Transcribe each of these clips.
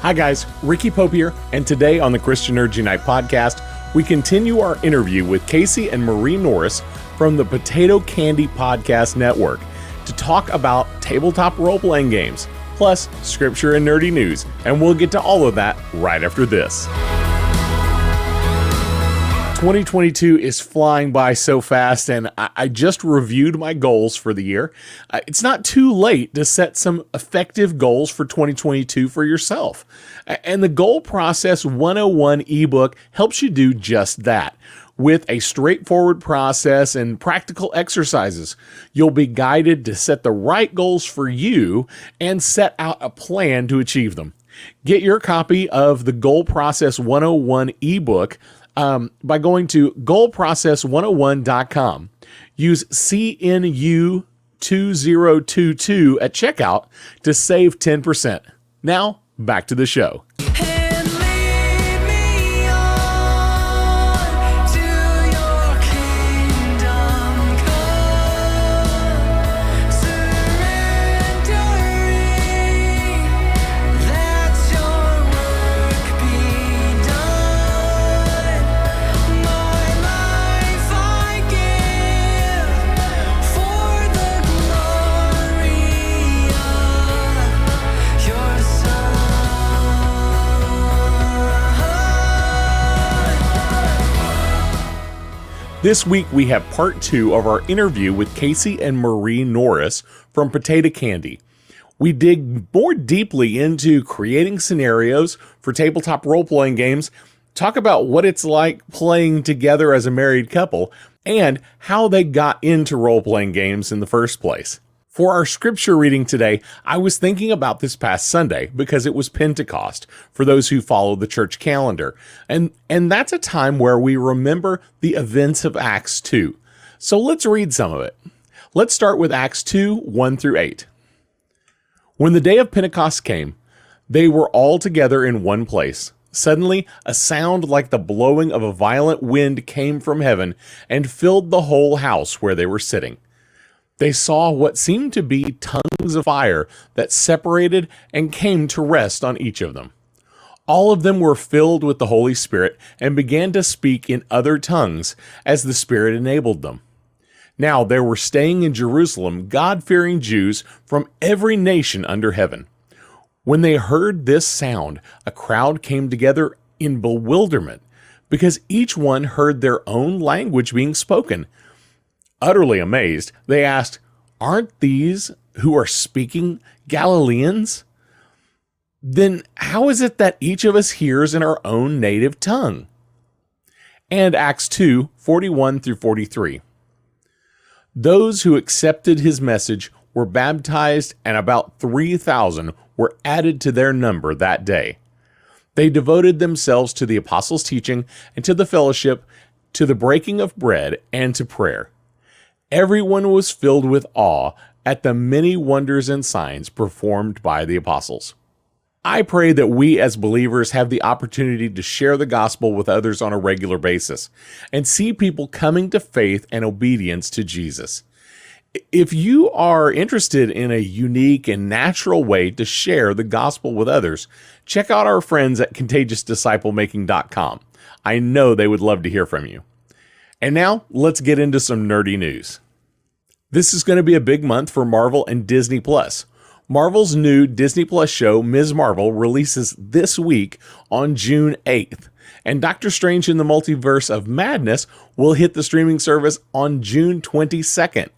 Hi guys, Ricky Pope here, and today on the Christian Nerd Unite podcast, we continue our interview with Casey and Marie Norris from the Potato Candy Podcast Network to talk about tabletop role-playing games, plus scripture and nerdy news, and we'll get to all of that right after this. 2022 is flying by so fast, and I just reviewed my goals for the year. It's not too late to set some effective goals for 2022 for yourself. And the Goal Process 101 ebook helps you do just that. With a straightforward process and practical exercises, you'll be guided to set the right goals for you and set out a plan to achieve them. Get your copy of the Goal Process 101 ebook by going to goalprocess101.com. Use CNU2022 at checkout to save 10%. Now, back to the show. This week, we have part 2 of our interview with Casey and Marie Norris from Potato Candy. We dig more deeply into creating scenarios for tabletop role-playing games, talk about what it's like playing together as a married couple, and how they got into role-playing games in the first place. For our scripture reading today, I was thinking about this past Sunday because it was Pentecost for those who follow the church calendar. And that's a time where we remember the events of Acts 2. So let's read some of it. Let's start with Acts 2, 1 through 8. When the day of Pentecost came, they were all together in one place. Suddenly, a sound like the blowing of a violent wind came from heaven and filled the whole house where they were sitting. They saw what seemed to be tongues of fire that separated and came to rest on each of them. All of them were filled with the Holy Spirit and began to speak in other tongues as the Spirit enabled them. Now there were staying in Jerusalem God-fearing Jews from every nation under heaven. When they heard this sound, a crowd came together in bewilderment because each one heard their own language being spoken. Utterly amazed, they asked, "Aren't these who are speaking Galileans? Then how is it that each of us hears in our own native tongue?" And Acts 2, 41 through 43. Those who accepted his message were baptized, and about 3,000 were added to their number that day. They devoted themselves to the apostles' teaching and to the fellowship, to the breaking of bread, and to prayer. Everyone was filled with awe at the many wonders and signs performed by the apostles. I pray that we as believers have the opportunity to share the gospel with others on a regular basis and see people coming to faith and obedience to Jesus. If you are interested in a unique and natural way to share the gospel with others, check out our friends at contagiousdisciplemaking.com. I know they would love to hear from you. And now, let's get into some nerdy news. This is going to be a big month for Marvel and Disney+. Marvel's new Disney Plus show, Ms. Marvel, releases this week on June 8th. And Doctor Strange in the Multiverse of Madness will hit the streaming service on June 22nd.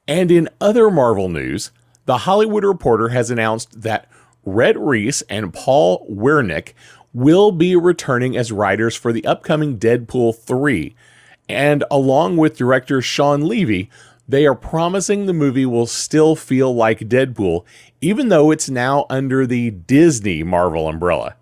And in other Marvel news, The Hollywood Reporter has announced that Rhett Reese and Paul Wernick will be returning as writers for the upcoming Deadpool 3. And along with director Sean Levy, they are promising the movie will still feel like Deadpool, even though it's now under the Disney Marvel umbrella.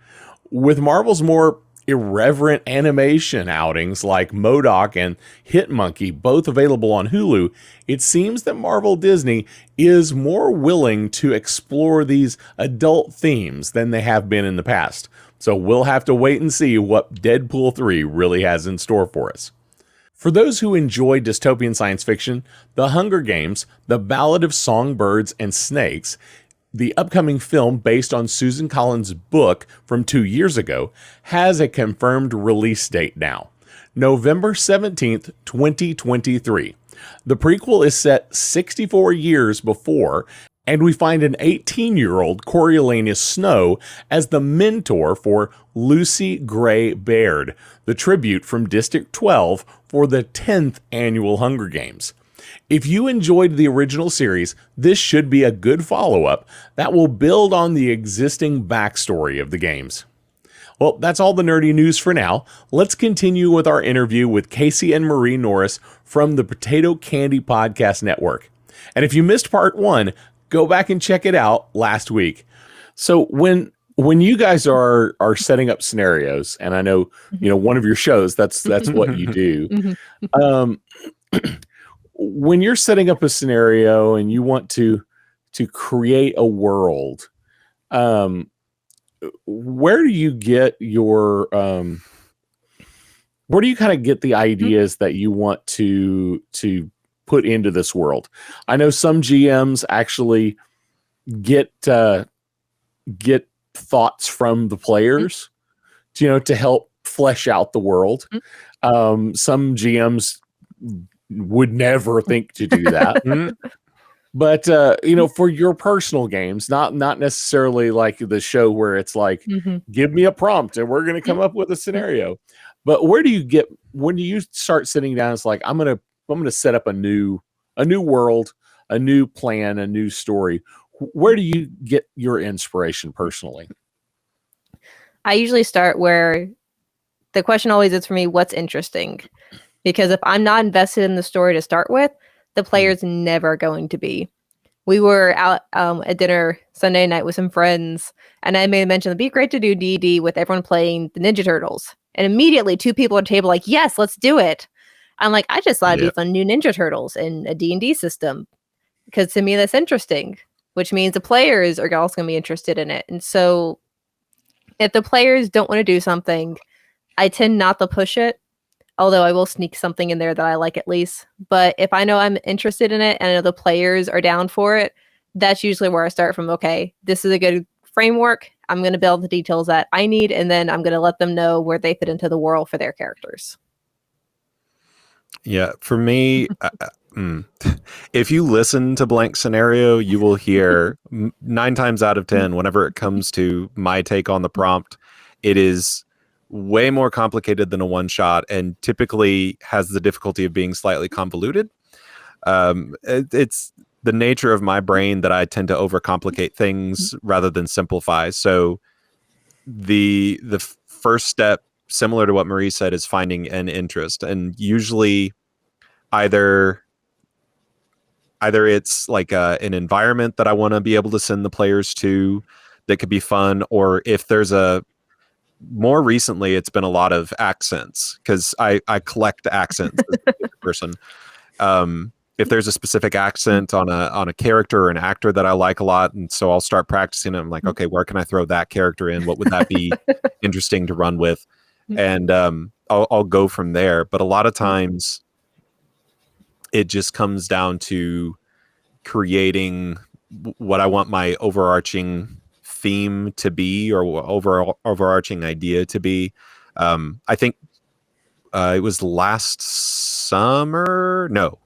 With Marvel's more irreverent animation outings like MODOK and Hitmonkey, both available on Hulu, it seems that Marvel Disney is more willing to explore these adult themes than they have been in the past. So we'll have to wait and see what Deadpool 3 really has in store for us. For those who enjoy dystopian science fiction, The Hunger Games, The Ballad of Songbirds and Snakes The upcoming film, based on Susan Collins' book from 2 years ago, has a confirmed release date now, November 17th, 2023. The prequel is set 64 years before, and we find an 18-year-old Coriolanus Snow as the mentor for Lucy Gray Baird, the tribute from District 12 for the 10th annual Hunger Games. If you enjoyed the original series, this should be a good follow-up that will build on the existing backstory of the games. Well, that's all the nerdy news for now. Let's continue with our interview with Casey and Marie Norris from the Potato Candy Podcast Network. And if you missed part 1, go back and check it out last week. So when you guys are setting up scenarios, and I know, one of your shows, that's what you do. When you're setting up a scenario and you want to create a world, where do you get your where do you kind of get the ideas that you want to put into this world? I know some GMs actually get thoughts from the players, to help flesh out the world. Some GMs would never think to do that. But for your personal games, not necessarily like the show where it's like, give me a prompt and we're going to come up with a scenario. But where do you get, when do you start sitting down? It's like, I'm going to set up a new world, a new plan, a new story. Where do you get your inspiration personally? I usually start where the question always is for me, what's interesting? Because if I'm not invested in the story to start with, the player's never going to be. We were out at dinner Sunday night with some friends, and I made a mention it'd be great to do D&D with everyone playing the Ninja Turtles. And immediately 2 people at the table like, yes, let's do it. I'm like, I just thought it'd be fun new Ninja Turtles in a D&D system. Because to me, that's interesting, which means the players are also going to be interested in it. And so if the players don't want to do something, I tend not to push it. Although I will sneak something in there that I like at least. But if I know I'm interested in it and I know the players are down for it, that's usually where I start from. Okay, this is a good framework. I'm going to build the details that I need, and then I'm going to let them know where they fit into the world for their characters. Yeah, for me, if you listen to Blank Scenario, you will hear 9 times out of 10, whenever it comes to my take on the prompt, it is way more complicated than a one-shot and typically has the difficulty of being slightly convoluted. It's the nature of my brain that I tend to overcomplicate things rather than simplify. So the first step, similar to what Marie said, is finding an interest. And usually either it's like an environment that I want to be able to send the players to that could be fun, or if there's more recently, it's been a lot of accents because I collect accents as a person. If there's a specific accent on a character or an actor that I like a lot, and so I'll start practicing it. I'm like, okay, where can I throw that character in? What would that be interesting to run with? And I'll go from there. But a lot of times, it just comes down to creating what I want my overarching theme to be, or overarching idea to be. I think it was last summer. No.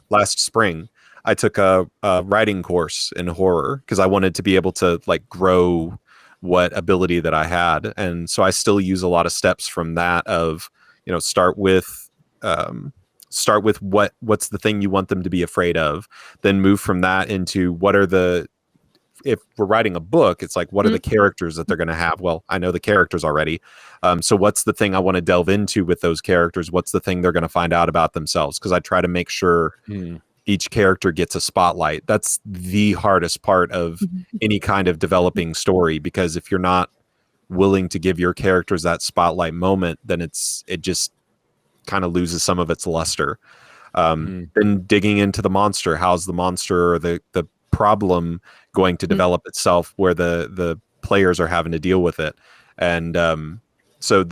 Last spring, I took a writing course in horror because I wanted to be able to like grow what ability that I had, and so I still use a lot of steps from that. Of start with what's the thing you want them to be afraid of, then move from that into what are if we're writing a book, it's like, what are the characters that they're going to have? Well, I know the characters already. So what's the thing I want to delve into with those characters? What's the thing they're going to find out about themselves? Because I try to make sure each character gets a spotlight. That's the hardest part of any kind of developing story, because if you're not willing to give your characters that spotlight moment, then it just kind of loses some of its luster. Then digging into the monster, how's the monster or the problem going to develop itself, where the players are having to deal with it. And so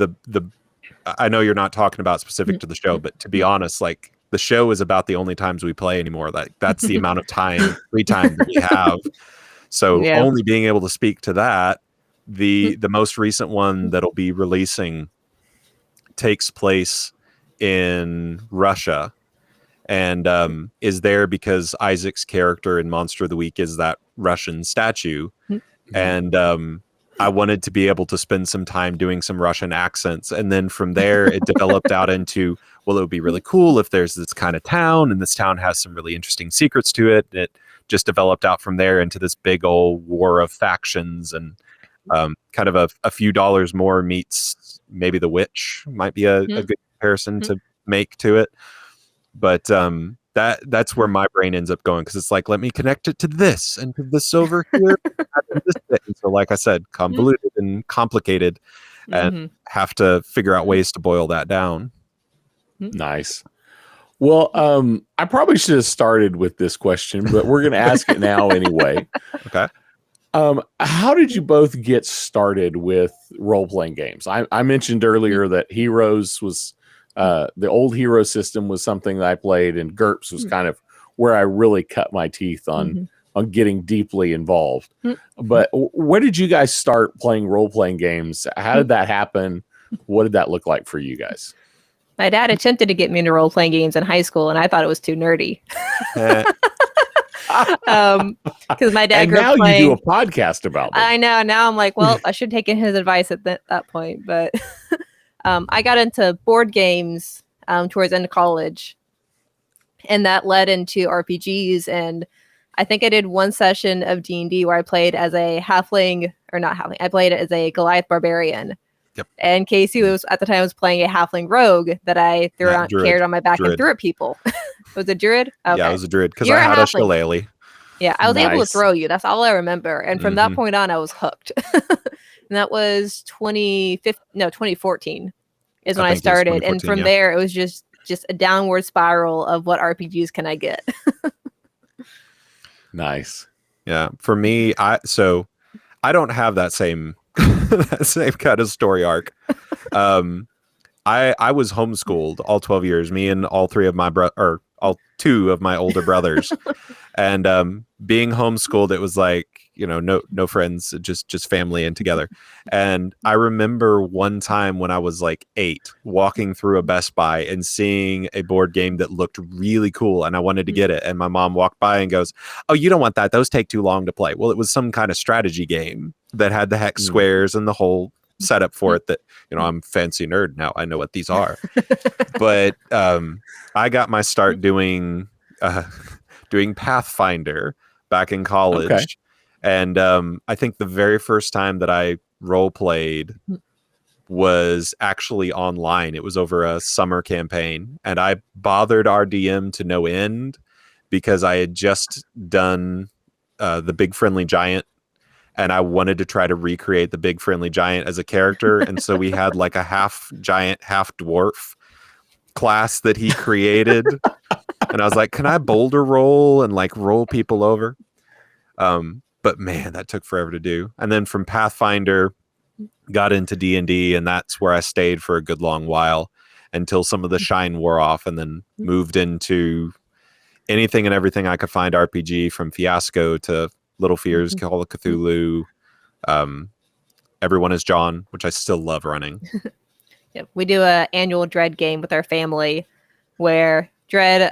I know you're not talking about specific to the show, but to be honest, like, the show is about the only times we play anymore. Like, that's the amount of free time that we have. So Yeah. only being able to speak to that, the most recent one that'll be releasing takes place in Russia, and is there because Isaac's character in Monster of the Week is that Russian statue. And I wanted to be able to spend some time doing some Russian accents. And then from there, it developed out into, well, it would be really cool if there's this kind of town, and this town has some really interesting secrets to it. And it just developed out from there into this big old war of factions, and kind of a few dollars more meets maybe The Witch might be a good comparison to make to it. But that's where my brain ends up going, because it's like, let me connect it to this and to this over here. And this bit. And so, like I said, convoluted and complicated, and have to figure out ways to boil that down. Nice. Well, I probably should have started with this question, but we're going to ask it now anyway. Okay. How did you both get started with role-playing games? I mentioned earlier that Heroes was the old hero system was something that I played, and GURPS was kind of where I really cut my teeth on getting deeply involved. But where did you guys start playing role-playing games? How did that happen? What did that look like for you guys? My dad attempted to get me into role-playing games in high school, and I thought it was too nerdy. Because my dad And grew now up playing. you do a podcast about them. I know. Now I'm like, well, I should take in his advice at that point. But I got into board games towards the end of college, and that led into RPGs. And I think I did one session of D&D where I played as a halfling, or not halfling. I played as a Goliath barbarian. Yep. And Casey was at the time was playing a halfling rogue that I carried on my back and threw at people. Was it druid? Okay. Yeah, I was a druid because I had a shillelagh. Yeah, I was able to Nice. throw you. That's all I remember. And from that point on, I was hooked. And that was 2014 is when I started. And from there, it was just a downward spiral of what RPGs can I get. Nice. Yeah, for me, I don't have that same that same kind of story arc. I was homeschooled all 12 years. Me and all three of my all two of my older brothers, and being homeschooled, it was like, no friends, just family and together. And I remember one time when I was like 8, walking through a Best Buy and seeing a board game that looked really cool, and I wanted to get it. And my mom walked by and goes, "Oh, you don't want that. Those take too long to play." Well, it was some kind of strategy game that had the hex squares and the whole setup for it that, I'm a fancy nerd now. I know what these are. But I got my start doing Pathfinder back in college. Okay. And I think the very first time that I role played was actually online. It was over a summer campaign, and I bothered our DM to no end because I had just done the Big Friendly Giant, and I wanted to try to recreate the Big Friendly Giant as a character. And so we had like a half giant, half dwarf class that he created. And I was like, can I boulder roll and like roll people over? But man, that took forever to do. And then from Pathfinder, got into D&D, and that's where I stayed for a good long while until some of the shine wore off, and then moved into anything and everything I could find RPG, from Fiasco to Little Fears, Call of Cthulhu, Everyone is John, which I still love running. Yep. We do an annual Dread game with our family where Dread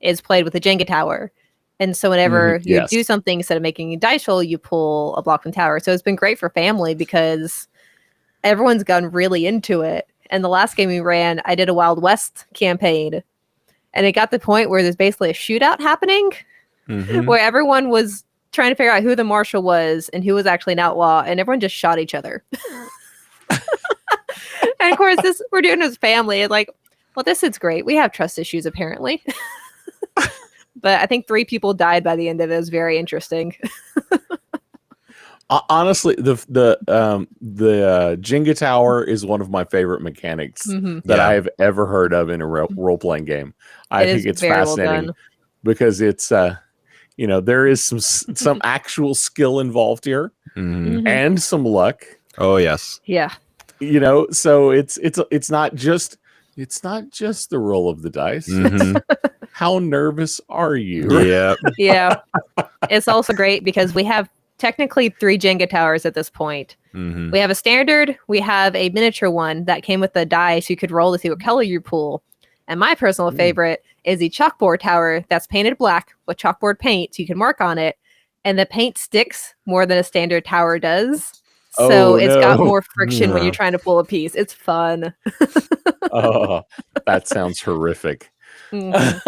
is played with a Jenga Tower. And so whenever you do something, instead of making a dice roll, you pull a block from the tower. So it's been great for family because everyone's gotten really into it. And the last game we ran, I did a Wild West campaign. And it got to the point where there's basically a shootout happening where everyone was trying to figure out who the marshal was and who was actually an outlaw. And everyone just shot each other. And of course, we're doing as family. And like, well, this is great. We have trust issues, apparently. But I think 3 people died by the end of it. It was very interesting. Honestly, the Jenga Tower is one of my favorite mechanics that I have ever heard of in a role-playing game. I think it's fascinating because it's there is some actual skill involved here and some luck. Oh yes, yeah. So it's not just the roll of the dice. how nervous are you? Yeah. Yeah. It's also great because we have technically 3 Jenga towers at this point. Mhm. We have a standard, we have a miniature one that came with the dice you could roll to see what color you pull. And my personal favorite is the chalkboard tower that's painted black with chalkboard paint, so you can mark on it. And the paint sticks more than a standard tower does. So Oh, it's got no. more friction when No. you're trying to pull a piece. It's fun. Oh, that sounds horrific. Mhm.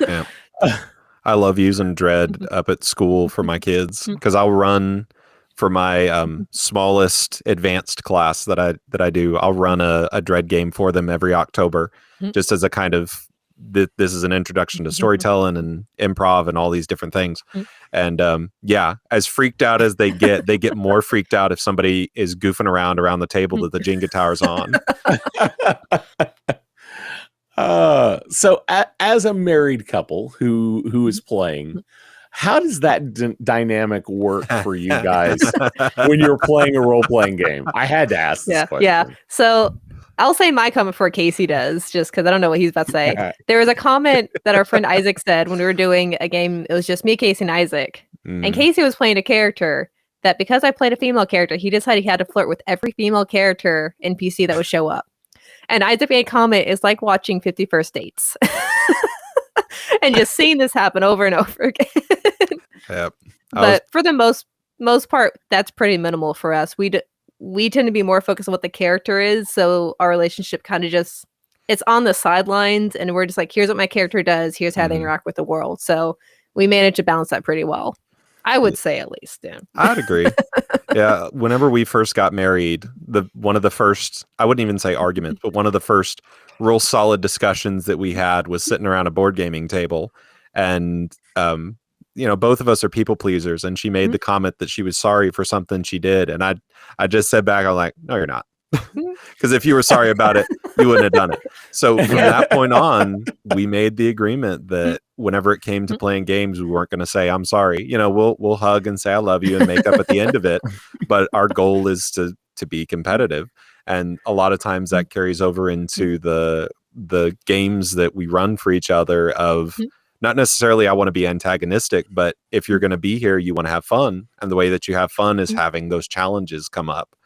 Yeah. I love using Dread up at school for my kids because I'll run for my smallest advanced class that I do. I'll run a Dread game for them every October, just as a kind of this is an introduction to storytelling and improv and all these different things. And yeah, as freaked out as they get more freaked out if somebody is goofing around the table that the Jenga Tower's on. So as a married couple who is playing, how does that dynamic work for you guys when you're playing a role-playing game? I had to ask this question. Yeah. So I'll say my comment before Casey does, just because I don't know what he's about to say. There was a comment that our friend Isaac said when we were doing a game. It was just me, Casey, and Isaac. And Casey was playing a character that, because I played a female character, he decided he had to flirt with every female character NPC that would show up. And Isaac made a comment, it's like watching 50 First Dates. And just seeing this happen over and over again. Yep. But for the most part, that's pretty minimal for us. We tend to be more focused on what the character is, so our relationship kind of just, it's on the sidelines, and we're just like, here's what my character does, here's how they interact with the world. So we manage to balance that pretty well, I would say, at least. Yeah. I'd agree. Yeah, whenever we first got married, one of the first, I wouldn't even say arguments, but one of the first real solid discussions that we had was sitting around a board gaming table, and both of us are people pleasers, and she made the comment that she was sorry for something she did, and I just said back, I'm like, no, you're not. Because if you were sorry about it, you wouldn't have done it. So from that point on, we made the agreement that whenever it came to playing games, we weren't going to say, I'm sorry. We'll hug and say I love you and make up at the end of it. But our goal is to be competitive. And a lot of times that carries over into the games that we run for each other of not necessarily I want to be antagonistic, but if you're going to be here, you want to have fun. And the way that you have fun is having those challenges come up.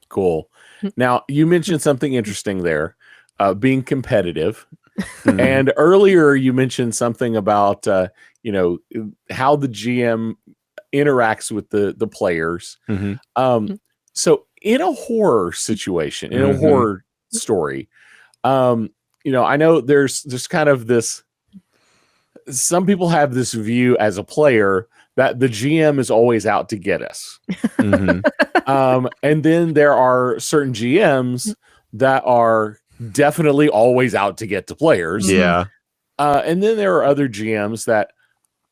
Cool. Now, you mentioned something interesting there, being competitive. And earlier you mentioned something about, how the GM interacts with the players. So in a horror situation, in a horror story, I know there's kind of this, some people have this view as a player that the GM is always out to get us. And then there are certain GMs that are definitely always out to get the players. Yeah. And then there are other GMs that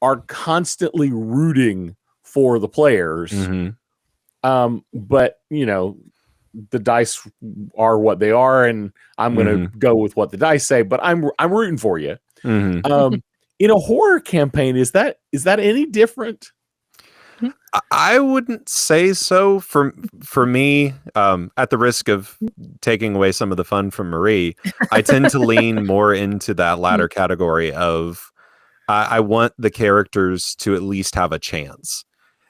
are constantly rooting for the players. But, the dice are what they are, and I'm going to go with what the dice say, but I'm rooting for you. In a horror campaign, is that any different? I wouldn't say so. For me, at the risk of taking away some of the fun from Marie, I tend to lean more into that latter category of I want the characters to at least have a chance.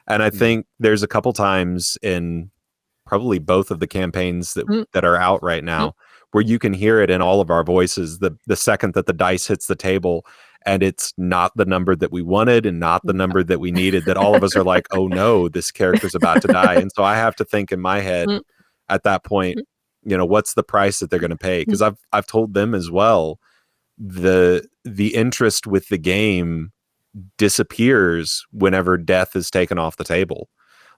And I think there's a couple times in probably both of the campaigns that are out right now where you can hear it in all of our voices the second that the dice hits the table and it's not the number that we wanted and not the number that we needed, that all of us are like, oh no, this character's about to die. And so I have to think in my head at that point, what's the price that they're going to pay? Because I've told them as well, the interest with the game disappears whenever death is taken off the table,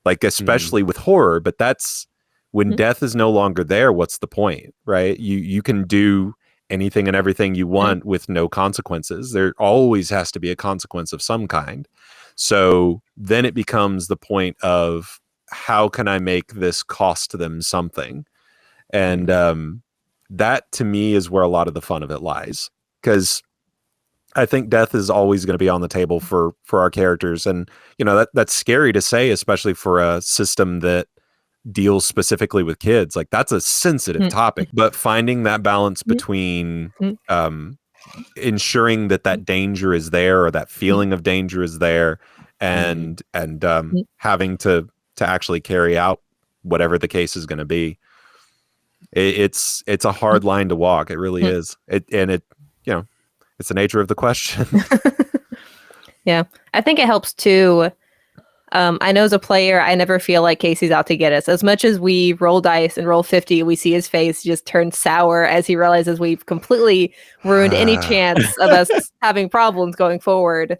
like especially with horror. But that's when death is no longer there. What's the point, right? You can do anything and everything you want with no consequences. There always has to be a consequence of some kind. So then it becomes the point of how can I make this cost them something? And that to me is where a lot of the fun of it lies, because I think death is always going to be on the table for our characters. And, that's scary to say, especially for a system that deals specifically with kids. Like, that's a sensitive topic, but finding that balance between ensuring that danger is there, or that feeling of danger is there, and having to actually carry out whatever the case is going to be. It's a hard line to walk. It really is. It's the nature of the question. Yeah, I think it helps too. I know as a player, I never feel like Casey's out to get us. As much as we roll dice and roll 50, we see his face just turn sour as he realizes we've completely ruined any chance of us having problems going forward.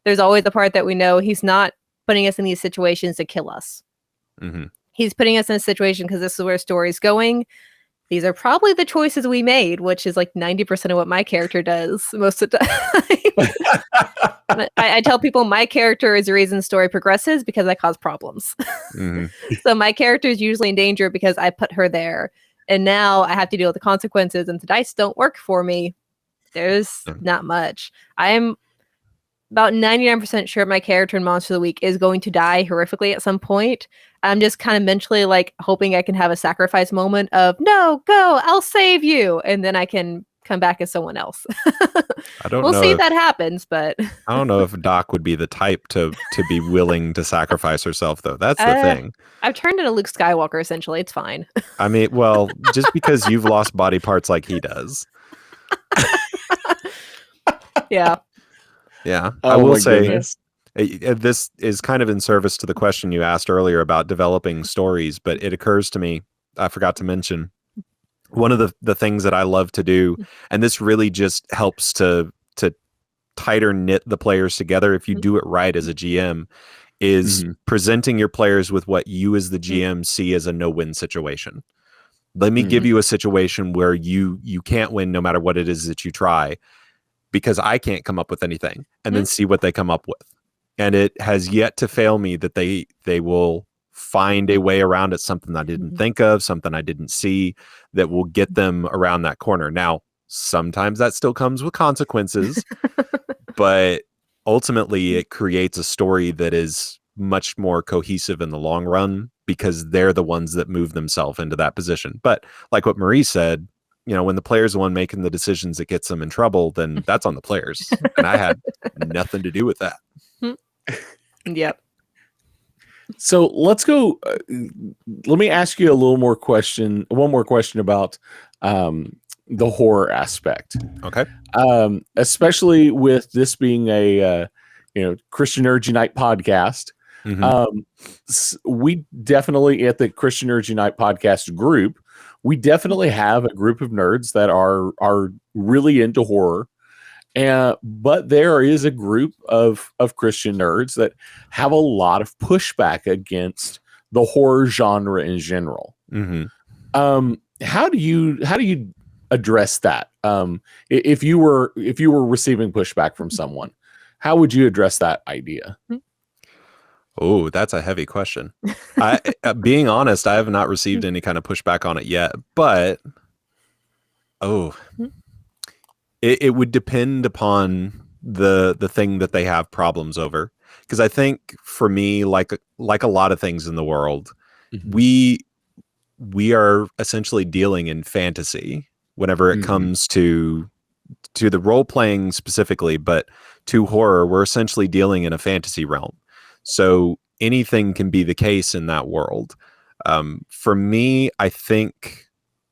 There's always the part that we know he's not putting us in these situations to kill us. Mm-hmm. He's putting us in a situation because this is where story's going. These are probably the choices we made, which is like 90% of what my character does most of the time. I tell people my character is the reason the story progresses because I cause problems. Mm-hmm. So my character is usually in danger because I put her there. And now I have to deal with the consequences, and the dice don't work for me. There's not much. I'm about 99% sure my character in Monster of the Week is going to die horrifically at some point. I'm just kind of mentally like hoping I can have a sacrifice moment of, no, go, I'll save you. And then I can come back as someone else. We'll see if that happens, but I don't know if Doc would be the type to be willing to sacrifice herself, though. That's the thing. I've turned into Luke Skywalker, essentially. It's fine. I mean, well, just because you've lost body parts like he does. Yeah. Yeah. Oh, I will say goodness. This is kind of in service to the question you asked earlier about developing stories, but it occurs to me, I forgot to mention, one of the things that I love to do, and this really just helps to tighter knit the players together if you do it right as a GM, is presenting your players with what you as the GM see as a no-win situation. Let me give you a situation where you can't win no matter what it is that you try, because I can't come up with anything, and then see what they come up with. And it has yet to fail me that they will find a way around it, something I didn't think of, something I didn't see, that will get them around that corner. Now, sometimes that still comes with consequences, but ultimately it creates a story that is much more cohesive in the long run because they're the ones that move themselves into that position. But like what Marie said, when the player's the one making the decisions that gets them in trouble, then that's on the players. And I had nothing to do with that. Yep. So let's go. Let me ask you one more question about the horror aspect. Okay. Especially with this being a Christian Nerds Unite podcast. We definitely, at the Christian Nerds Unite podcast group, we definitely have a group of nerds that are really into horror. But there is a group of Christian nerds that have a lot of pushback against the horror genre in general. How do you address that? If you were receiving pushback from someone, how would you address that idea? Oh, that's a heavy question. Being honest, I have not received any kind of pushback on it yet, but it would depend upon the thing that they have problems over. Because I think for me, like a lot of things in the world, we are essentially dealing in fantasy whenever it comes to the role playing specifically, but to horror, we're essentially dealing in a fantasy realm. So anything can be the case in that world. For me, I think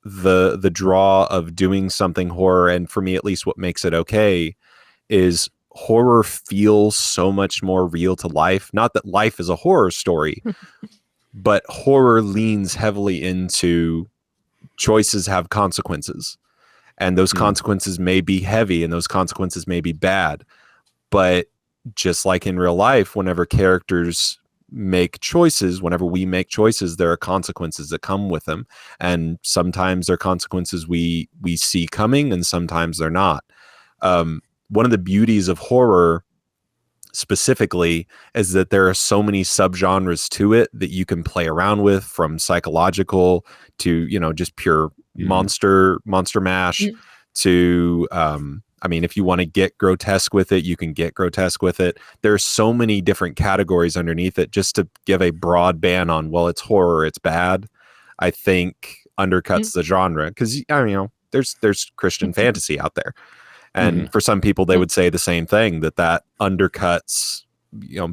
the draw of doing something horror, and for me at least what makes it okay, is horror feels so much more real to life. Not that life is a horror story, but horror leans heavily into choices have consequences. And those consequences may be heavy and those consequences may be bad. But just like in real life, whenever characters make choices, whenever we make choices, there are consequences that come with them. And sometimes they're consequences we see coming, and sometimes they're not. One of the beauties of horror specifically is that there are so many subgenres to it that you can play around with, from psychological to, just pure monster mash to, if you want to get grotesque with it, you can get grotesque with it. There's so many different categories underneath it. Just to give a broad ban on, well, it's horror, it's bad, I think undercuts the genre, because there's Christian fantasy out there. And for some people, they would say the same thing, that undercuts,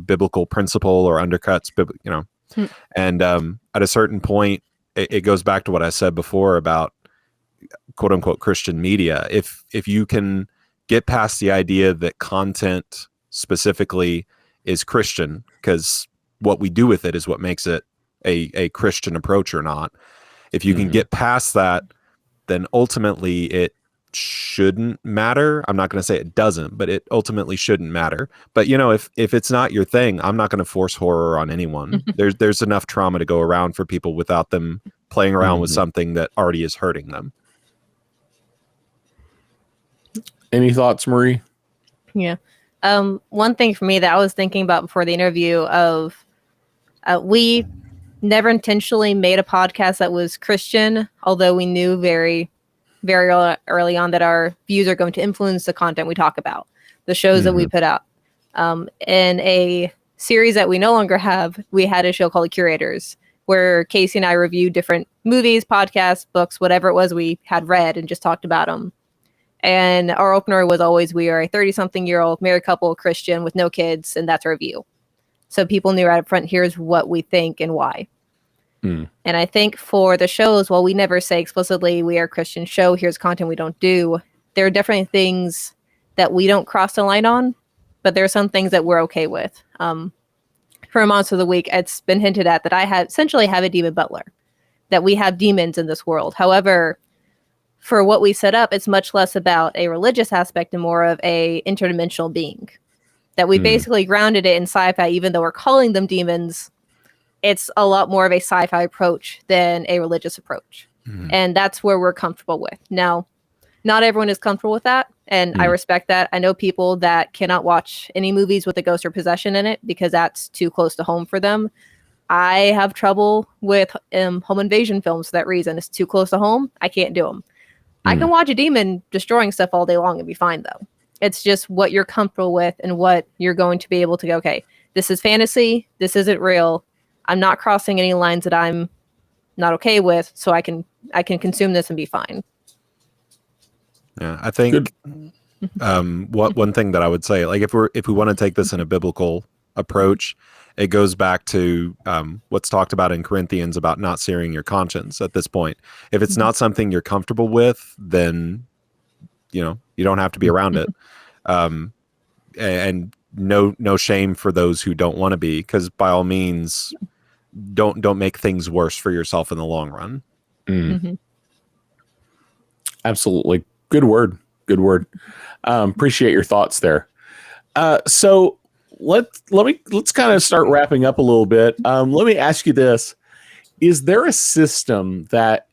biblical principle, or undercuts, and at a certain point, it goes back to what I said before about quote unquote Christian media. If you can get past the idea that content specifically is Christian, because what we do with it is what makes it a Christian approach or not. If you can get past that, then ultimately it shouldn't matter. I'm not going to say it doesn't, but it ultimately shouldn't matter. But if it's not your thing, I'm not going to force horror on anyone. There's enough trauma to go around for people without them playing around with something that already is hurting them. Any thoughts, Marie? Yeah. One thing for me that I was thinking about before the interview of we never intentionally made a podcast that was Christian, although we knew very, very early on that our views are going to influence the content we talk about, the shows that we put out. In a series that we no longer have, we had a show called Curators, where Casey and I reviewed different movies, podcasts, books, whatever it was we had read, and just talked about them. And our opener was always, we are a 30-something-year-old married couple, Christian, with no kids, and that's our view. So people knew right up front, here's what we think and why. And I think for the shows, while we never say explicitly we are a Christian show, here's content we don't do, there are definitely things that we don't cross the line on, but there are some things that we're okay with. For a Monster of the Week, it's been hinted at that I essentially have a demon butler, that we have demons in this world. However, for what we set up, it's much less about a religious aspect and more of a interdimensional being. That we basically grounded it in sci-fi, even though we're calling them demons. It's a lot more of a sci-fi approach than a religious approach. And that's where we're comfortable with. Now, not everyone is comfortable with that, and I respect that. I know people that cannot watch any movies with a ghost or possession in it because that's too close to home for them. I have trouble with home invasion films for that reason. It's too close to home. I can't do them. I can watch a demon destroying stuff all day long and be fine, though. It's just what you're comfortable with and what you're going to be able to go, okay, this is fantasy. This isn't real. I'm not crossing any lines that I'm not okay with, so I can consume this and be fine. Yeah, I think one thing that I would say, like if we want to take this in a biblical approach, it goes back to what's talked about in Corinthians about not searing your conscience at this point. If it's not something you're comfortable with, then you don't have to be around it. And no shame for those who don't want to be, because by all means, don't make things worse for yourself in the long run. Absolutely. Good word. Appreciate your thoughts there. So let's kind of start wrapping up a little bit. Let me ask you this. Is there a system that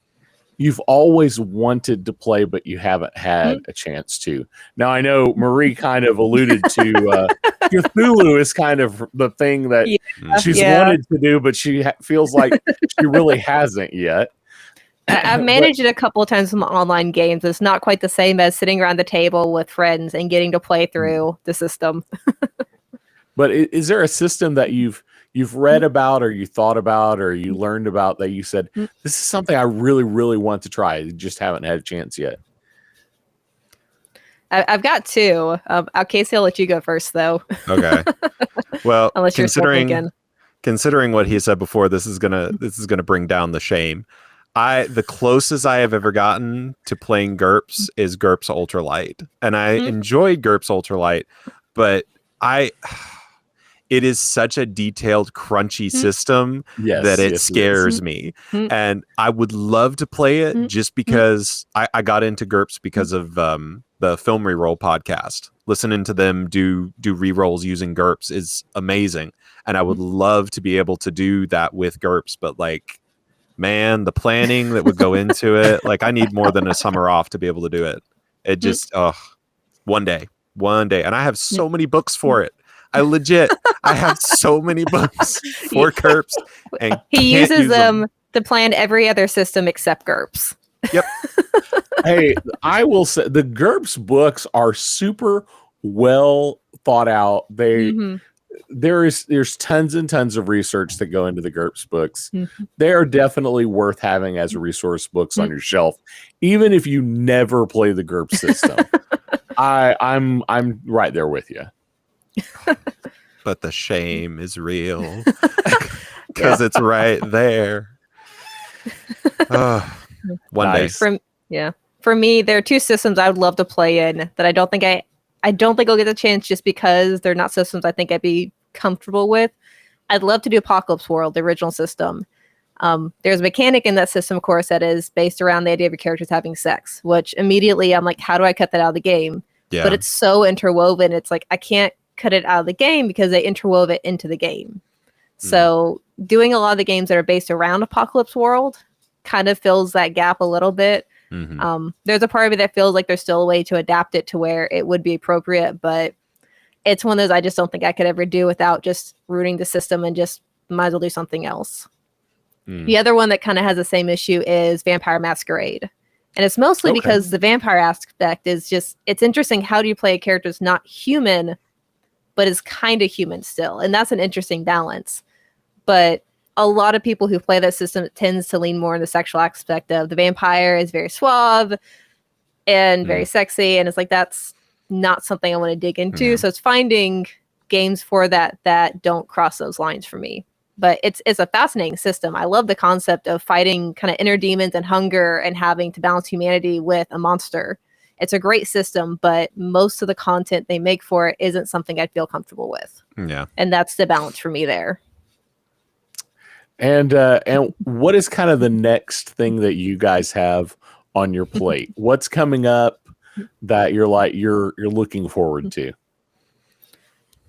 you've always wanted to play, but you haven't had a chance to? Now, I know Marie kind of alluded to Cthulhu is kind of the thing that she's wanted to do, but she feels like she really hasn't yet. I've managed it a couple of times with online games. It's not quite the same as sitting around the table with friends and getting to play through the system. But is there a system that you've read about, or you thought about, or you learned about that you said, this is something I really, really want to try, I just haven't had a chance yet? I've got two. Casey, I'll let you go first, though. Okay. Well, Unless you're considering what he said before, this is gonna bring down the shame. The closest I have ever gotten to playing GURPS is GURPS Ultralight, and I enjoyed GURPS Ultralight, but it is such a detailed, crunchy system that it scares me. And I would love to play it just because I got into GURPS because of the Film Reroll podcast. Listening to them do rerolls using GURPS is amazing. And I would love to be able to do that with GURPS, but like, man, the planning that would go into it, like I need more than a summer off to be able to do it. It just, one day. And I have so many books for it. I have so many books for GURPS. And he uses them to plan every other system except GURPS. Yep. Hey, I will say the GURPS books are super well thought out. There's tons and tons of research that go into the GURPS books. They are definitely worth having as resource books on your shelf, even if you never play the GURPS system. I'm right there with you. But the shame is real because it's right there. One Nice. day. For me, there are two systems I would love to play in that I don't think I'll get the chance just because they're not systems I think I'd be comfortable with. I'd love to do Apocalypse World, the original system. There's a mechanic in that system, of course, that is based around the idea of your characters having sex, which immediately I'm like, how do I cut that out of the game? Yeah. But it's so interwoven. It's like, I can't cut it out of the game because they interwove it into the game. So doing a lot of the games that are based around Apocalypse World kind of fills that gap a little bit. There's a part of it that feels like there's still a way to adapt it to where it would be appropriate, but it's one of those I just don't think I could ever do without just rooting the system and just might as well do something else. The other one that kind of has the same issue is Vampire Masquerade. And it's mostly because the vampire aspect is just, it's interesting. How do you play a character that's not human, but is kind of human still? And that's an interesting balance. But a lot of people who play that system tends to lean more in the sexual aspect of the vampire is very suave and very sexy. And it's like, that's not something I want to dig into. So it's finding games for that don't cross those lines for me. But it's a fascinating system. I love the concept of fighting kind of inner demons and hunger and having to balance humanity with a monster. It's a great system, but most of the content they make for it isn't something I'd feel comfortable with. Yeah. And that's the balance for me there. And what is kind of the next thing that you guys have on your plate? What's coming up that you're looking forward to?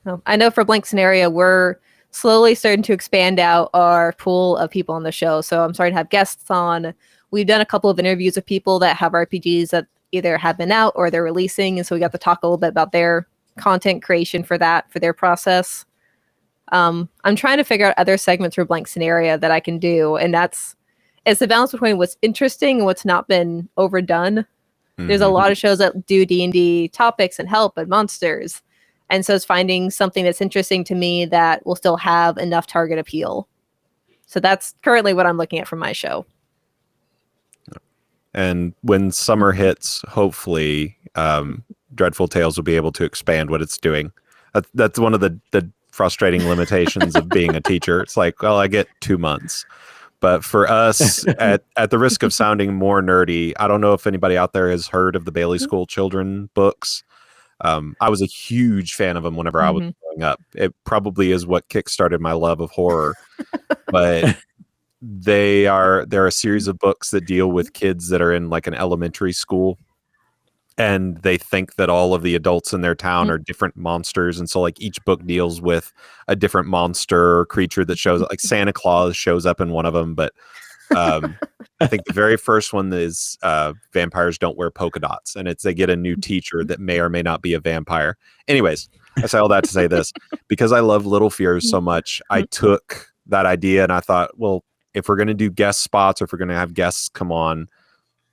Well, I know for Blank Scenario, we're slowly starting to expand out our pool of people on the show. So I'm starting to have guests on. We've done a couple of interviews with people that have RPGs that either have been out or they're releasing. And so we got to talk a little bit about their content creation for their process. I'm trying to figure out other segments for Blank Scenario that I can do. And it's the balance between what's interesting and what's not been overdone. There's a lot of shows that do D&D topics and help and monsters. And so it's finding something that's interesting to me that will still have enough target appeal. So that's currently what I'm looking at for my show. And when summer hits, hopefully Dreadful Tales will be able to expand what it's doing. That's one of the frustrating limitations of being a teacher. It's like, well, I get 2 months. But for us, at the risk of sounding more nerdy, I don't know if anybody out there has heard of the Bailey School Children books. I was a huge fan of them whenever I was growing up. It probably is what kickstarted my love of horror. But they're a series of books that deal with kids that are in like an elementary school. And they think that all of the adults in their town are different monsters. And so like each book deals with a different monster or creature that shows up. Like Santa Claus shows up in one of them. But I think the very first one is vampires don't wear polka dots. And they get a new teacher that may or may not be a vampire. Anyways, I say all that to say this. Because I love Little Fears so much, I took that idea and I thought, well, if we're going to do guest spots or if we're going to have guests come on,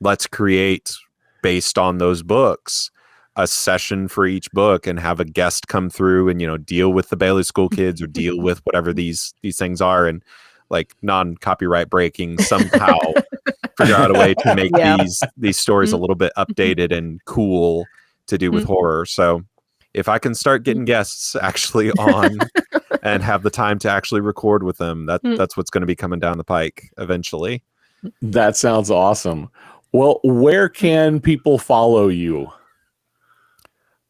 let's create, based on those books, a session for each book and have a guest come through and, deal with the Bailey School kids or deal with whatever these things are and like non-copyright breaking somehow figure out a way to make these stories a little bit updated and cool to do with horror. So if I can start getting guests actually on and have the time to actually record with them, that's what's going to be coming down the pike eventually. That sounds awesome. Well, where can people follow you?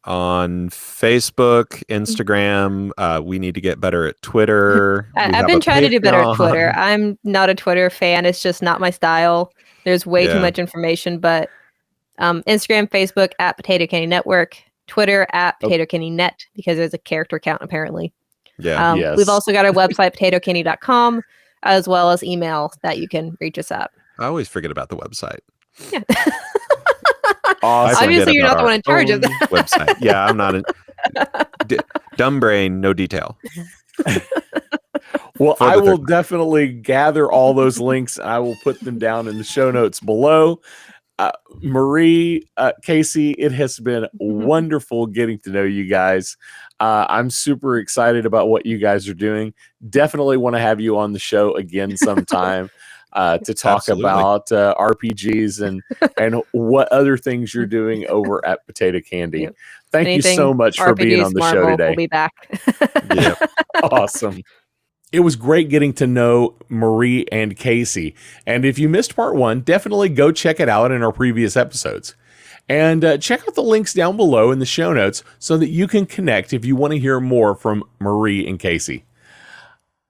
On Facebook, Instagram. We need to get better at Twitter. I've been trying to do better at Twitter. I'm not a Twitter fan. It's just not my style. There's way too much information. But Instagram, Facebook at Potato Candy Network, Twitter at Potato Candy Net because there's a character account apparently. Yeah. We've also got our website potatocandy.com as well as email that you can reach us at. I always forget about the website. Yeah. Awesome. Obviously, you're not the one in charge of that website. Yeah, I'm not. Dumb brain, no detail. Well, I will definitely gather all those links. I will put them down in the show notes below. Marie, Casey, it has been wonderful getting to know you guys. I'm super excited about what you guys are doing. Definitely want to have you on the show again sometime. to talk Absolutely. about RPGs and what other things you're doing over at Potato Candy. Yep. Thank you so much for being on the show Marvel, today. We'll be back. Yeah. Awesome. It was great getting to know Marie and Casey. And if you missed part 1, definitely go check it out in our previous episodes. And check out the links down below in the show notes so that you can connect if you want to hear more from Marie and Casey.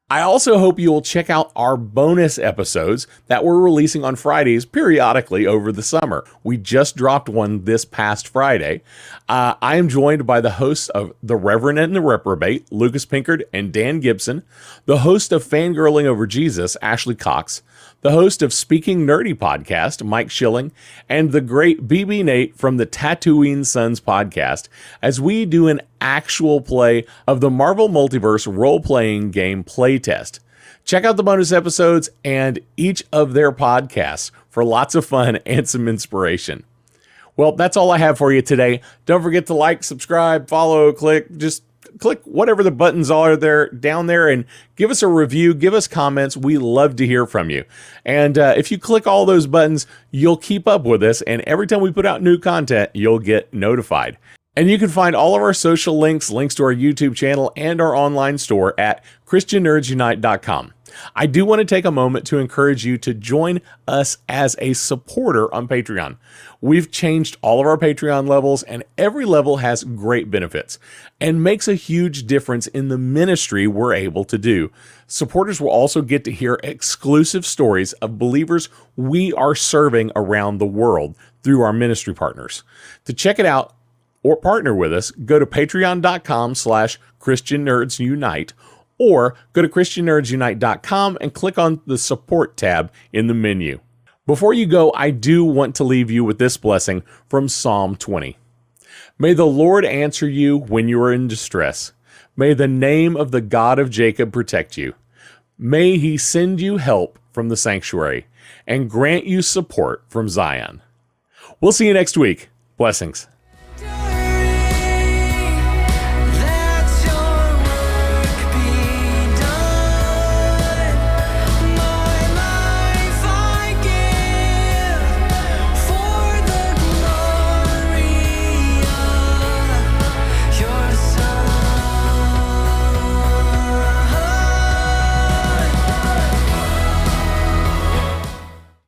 I also hope you'll check out our bonus episodes that we're releasing on Fridays periodically over the summer. We just dropped one this past Friday. I am joined by the hosts of The Reverend and the Reprobate, Lucas Pinkard and Dan Gibson, the host of Fangirling Over Jesus, Ashley Cox, the host of Speaking Nerdy podcast, Mike Schilling, and the great BB Nate from the Tatooine Sons podcast, as we do an actual play of the Marvel Multiverse role-playing game playtest. Check out the bonus episodes and each of their podcasts for lots of fun and some inspiration. Well, that's all I have for you today. Don't forget to like, subscribe, follow, click whatever the buttons are there down there and give us a review, give us comments. We love to hear from you. And if you click all those buttons, you'll keep up with us. And every time we put out new content, you'll get notified. And you can find all of our social links to our YouTube channel and our online store at ChristianNerdsUnite.com. I do want to take a moment to encourage you to join us as a supporter on Patreon. We've changed all of our Patreon levels, and every level has great benefits and makes a huge difference in the ministry we're able to do. Supporters will also get to hear exclusive stories of believers we are serving around the world through our ministry partners. To check it out or partner with us, go to patreon.com/ChristianNerdsUnite or go to ChristianNerdsUnite.com and click on the support tab in the menu. Before you go, I do want to leave you with this blessing from Psalm 20. May the Lord answer you when you are in distress. May the name of the God of Jacob protect you. May he send you help from the sanctuary and grant you support from Zion. We'll see you next week. Blessings.